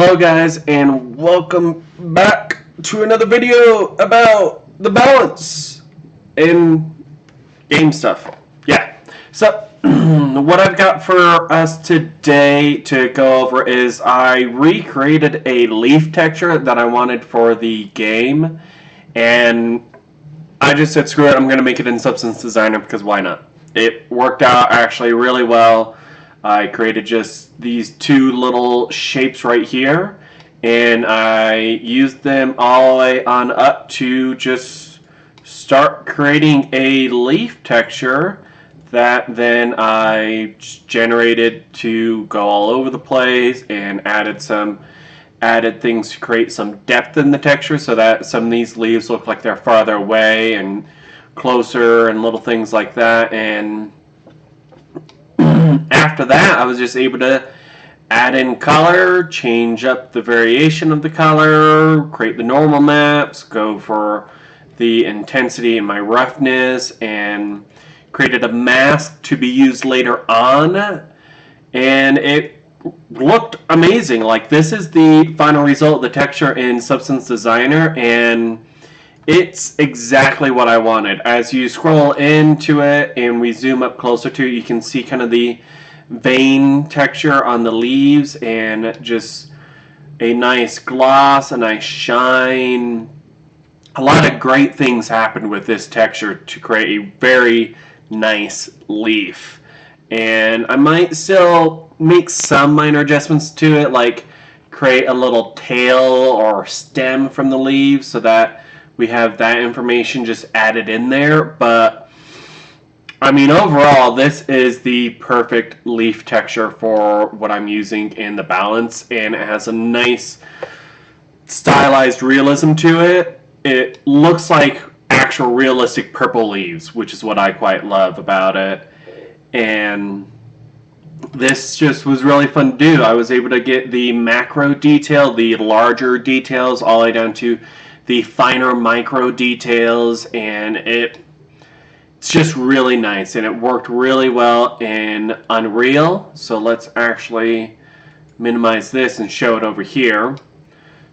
Hello guys, and welcome back to another video about the balance in game stuff. Yeah, so what I've got for us today to go over is I recreated a leaf texture that I wanted for the game, and I just said screw it, I'm going to make it in Substance Designer because why not? It worked out actually really well. I created just these two little shapes right here, and I used them all the way on up to just start creating a leaf texture that then I generated to go all over the place and added things to create some depth in the texture so that some of these leaves look like they're farther away and closer and little things like that. And after that, I was just able to add in color, change up the variation of the color, create the normal maps, go for the intensity and my roughness, and created a mask to be used later on. And it looked amazing. Like, this is the final result of the texture in Substance Designer, and it's exactly what I wanted. As you scroll into it and we zoom up closer to it, you can see kind of the vein texture on the leaves and just a nice gloss, a nice shine. A lot of great things happened with this texture to create a very nice leaf. And I might still make some minor adjustments to it, like create a little tail or stem from the leaves so that we have that information just added in there. But I mean, overall, this is the perfect leaf texture for what I'm using in the balance, and it has a nice stylized realism to it. It looks like actual realistic purple leaves, which is what I quite love about it. And this just was really fun to do. I was able to get the macro detail, the larger details, all the way down to the finer micro details, and it's just really nice, and it worked really well in Unreal. So let's actually minimize this and show it over here.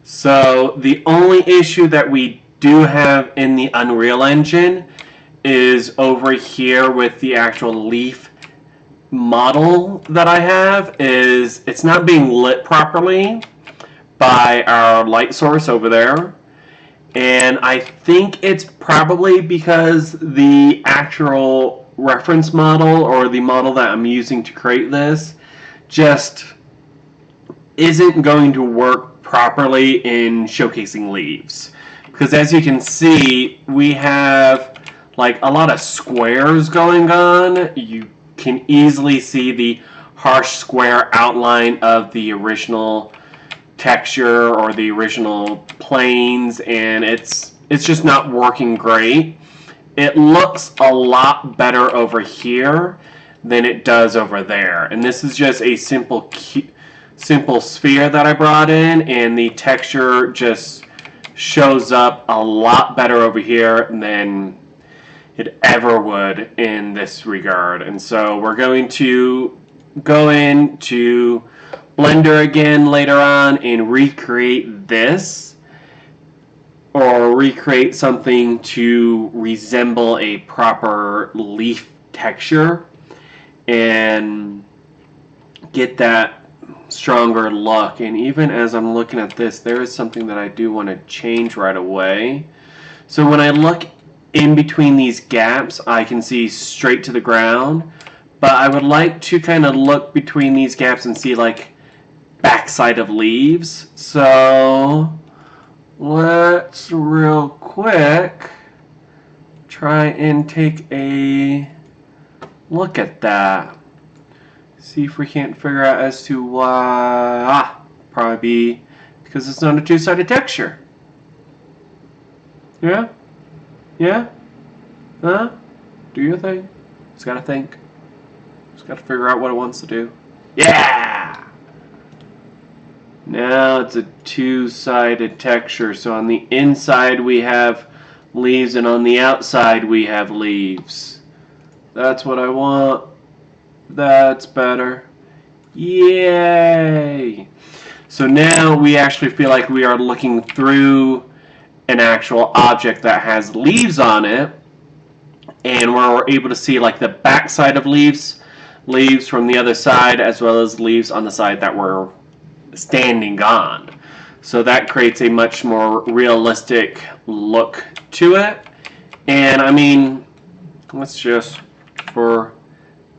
So the only issue that we do have in the Unreal Engine is over here with the actual leaf model that I have, is it's not being lit properly by our light source over there. And I think it's probably because the actual reference model, or the model that I'm using to create this, just isn't going to work properly in showcasing leaves. Because as you can see, we have like a lot of squares going on. You can easily see the harsh square outline of the original texture or the original planes, and it's just not working great. It looks a lot better over here than it does over there, and this is just a simple sphere that I brought in, and the texture just shows up a lot better over here than it ever would in this regard. And so we're going to go into Blender again later on and recreate this, or recreate something to resemble a proper leaf texture and get that stronger look. And even as I'm looking at this, there is something that I do want to change right away. So when I look in between these gaps, I can see straight to the ground, but I would like to kind of look between these gaps and see like backside of leaves. So let's real quick try and take a look at that. See if we can't figure out as to why. Probably be because it's not a two-sided texture. Yeah? Yeah? Huh? Do your thing. It's gotta think. It's gotta figure out what it wants to do. Yeah! Now it's a two-sided texture. So on the inside we have leaves, and on the outside we have leaves. That's what I want. That's better. Yay! So now we actually feel like we are looking through an actual object that has leaves on it, and we're able to see like the back side of leaves from the other side, as well as leaves on the side that we're standing on. So that creates a much more realistic look to it. And I mean, let's just, for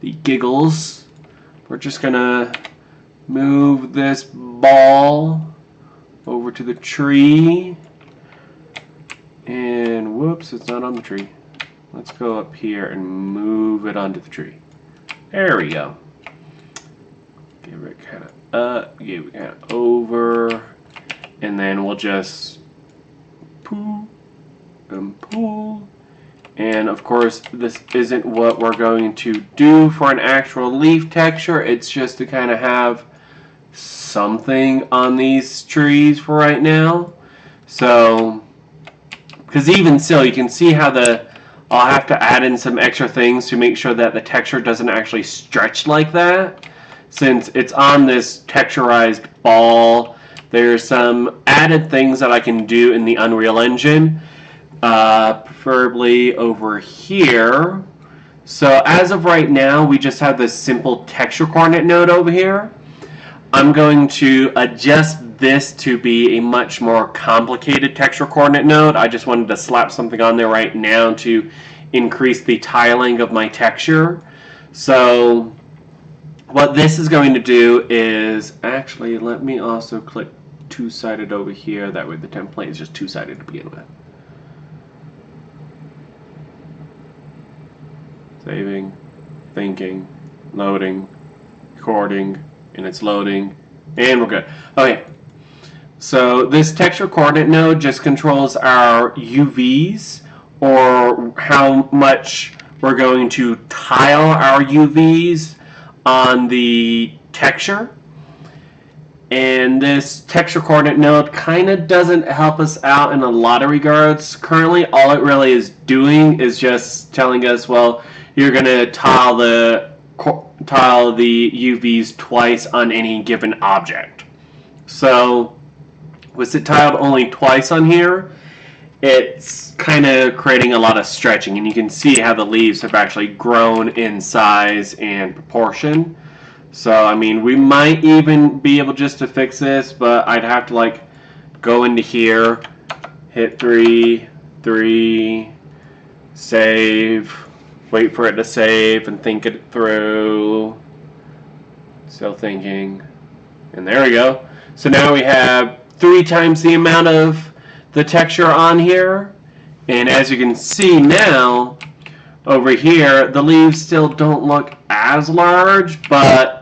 the giggles, we're just gonna move this ball over to the tree. And whoops, it's not on the tree. Let's go up here and move it onto the tree. There we go. Give it kind of up, give it kind of over, and then we'll just pull and pull. And of course, this isn't what we're going to do for an actual leaf texture. It's just to kind of have something on these trees for right now. So, because even still, you can see how I'll have to add in some extra things to make sure that the texture doesn't actually stretch like that. Since it's on this texturized ball, there's some added things that I can do in the Unreal Engine, preferably over here. So as of right now, we just have this simple texture coordinate node over here. I'm going to adjust this to be a much more complicated texture coordinate node. I just wanted to slap something on there right now to increase the tiling of my texture. So what this is going to do is, actually, let me also click two-sided over here. That way the template is just two-sided to begin with. Saving, thinking, loading, recording, and it's loading, and we're good. Okay, so this texture coordinate node just controls our UVs, or how much we're going to tile our UVs on the texture. And this texture coordinate node kind of doesn't help us out in a lot of regards. Currently, all it really is doing is just telling us, well, you're going to tile the UVs twice on any given object. So with it tiled only twice on here, it's kind of creating a lot of stretching, and you can see how the leaves have actually grown in size and proportion. So I mean, we might even be able just to fix this, but I'd have to like go into here, hit 3, save, wait for it to save and think it through. Still thinking. And there we go. So now we have 3 times the amount of the texture on here. And as you can see now, over here, the leaves still don't look as large, but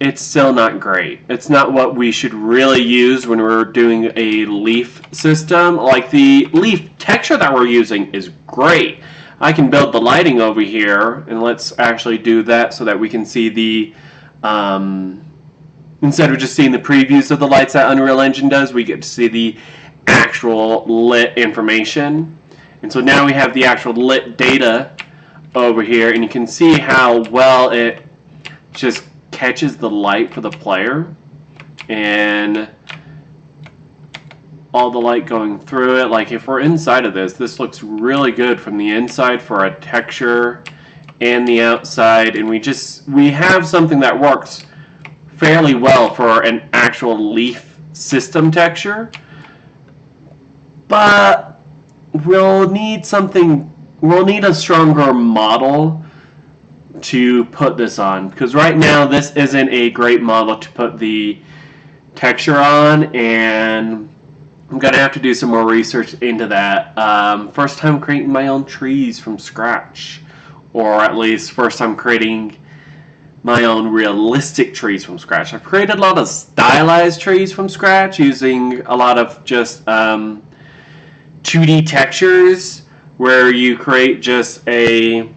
it's still not great. It's not what we should really use when we're doing a leaf system. Like, the leaf texture that we're using is great. I can build the lighting over here, and let's actually do that so that we can see the, instead of just seeing the previews of the lights that Unreal Engine does, we get to see the actual lit information. And so now we have the actual lit data over here, and you can see how well it just catches the light for the player, and all the light going through it. Like, if we're inside of this looks really good from the inside for a texture and the outside, and we have something that works fairly well for an actual leaf system texture. But we'll need a stronger model to put this on, because right now this isn't a great model to put the texture on, and I'm gonna have to do some more research into that. First time creating my own trees from scratch, or at least first time creating my own realistic trees from scratch. I've created a lot of stylized trees from scratch using a lot of just 2D textures, where you create just a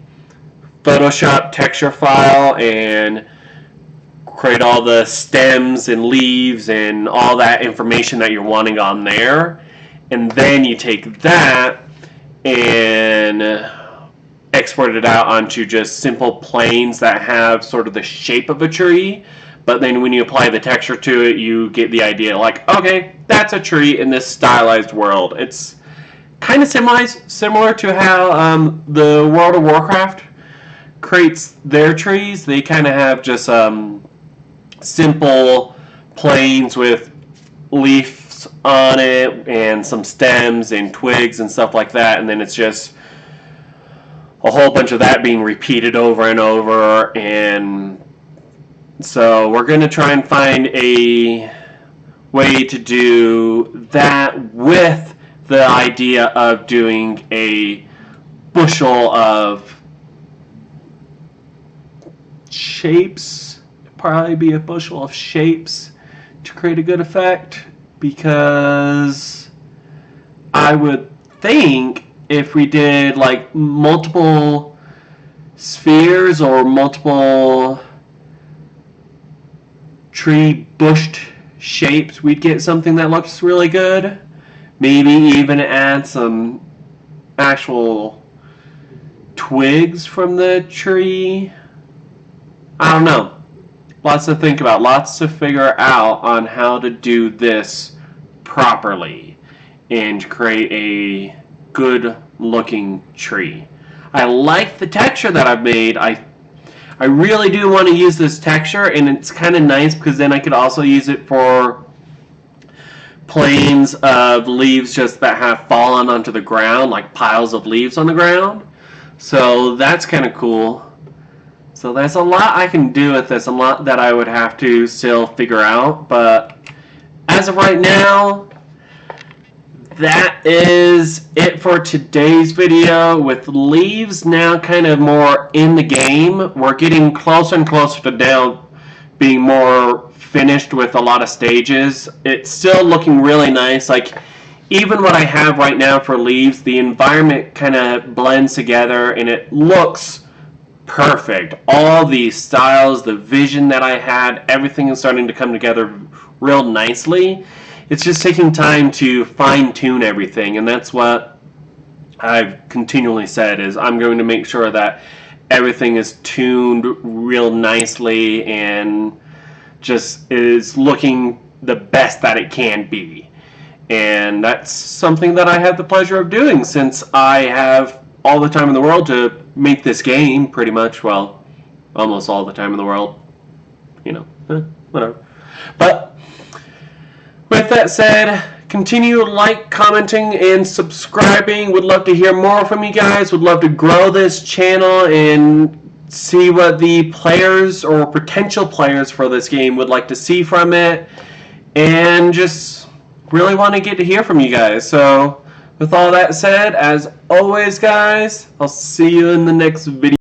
Photoshop texture file and create all the stems and leaves and all that information that you're wanting on there, and then you take that and export it out onto just simple planes that have sort of the shape of a tree, but then when you apply the texture to it, you get the idea like, okay, that's a tree in this stylized world. It's kind of similar to how the World of Warcraft creates their trees. They kind of have just simple planes with leaves on it and some stems and twigs and stuff like that, and then it's just a whole bunch of that being repeated over and over. And so we're going to try and find a way to do that with the idea of doing a bushel of shapes. Probably be a bushel of shapes to create a good effect, because I would think if we did like multiple spheres or multiple tree bushed shapes, we'd get something that looks really good. Maybe even add some actual twigs from the tree. I don't know. Lots to think about. Lots to figure out on how to do this properly and create a good looking tree. I like the texture that I've made. I really do want to use this texture, and it's kind of nice because then I could also use it for planes of leaves just that have fallen onto the ground, like piles of leaves on the ground. So that's kind of cool. So there's a lot I can do with this, a lot that I would have to still figure out, but as of right now, that is it for today's video. With leaves now kind of more in the game, we're getting closer and closer to now being more finished with a lot of stages. It's still looking really nice. Like, even what I have right now for leaves, the environment kind of blends together and it looks perfect. All these styles, the vision that I had, everything is starting to come together real nicely. It's just taking time to fine-tune everything, and that's what I've continually said, is I'm going to make sure that everything is tuned real nicely and just is looking the best that it can be. And that's something that I have the pleasure of doing, since I have all the time in the world to make this game, pretty much. Well, almost all the time in the world. You know, whatever. But with that said, continue commenting, and subscribing. Would love to hear more from you guys. Would love to grow this channel and see what the players or potential players for this game would like to see from it. And just really want to get to hear from you guys. So with all that said, as always, guys, I'll see you in the next video.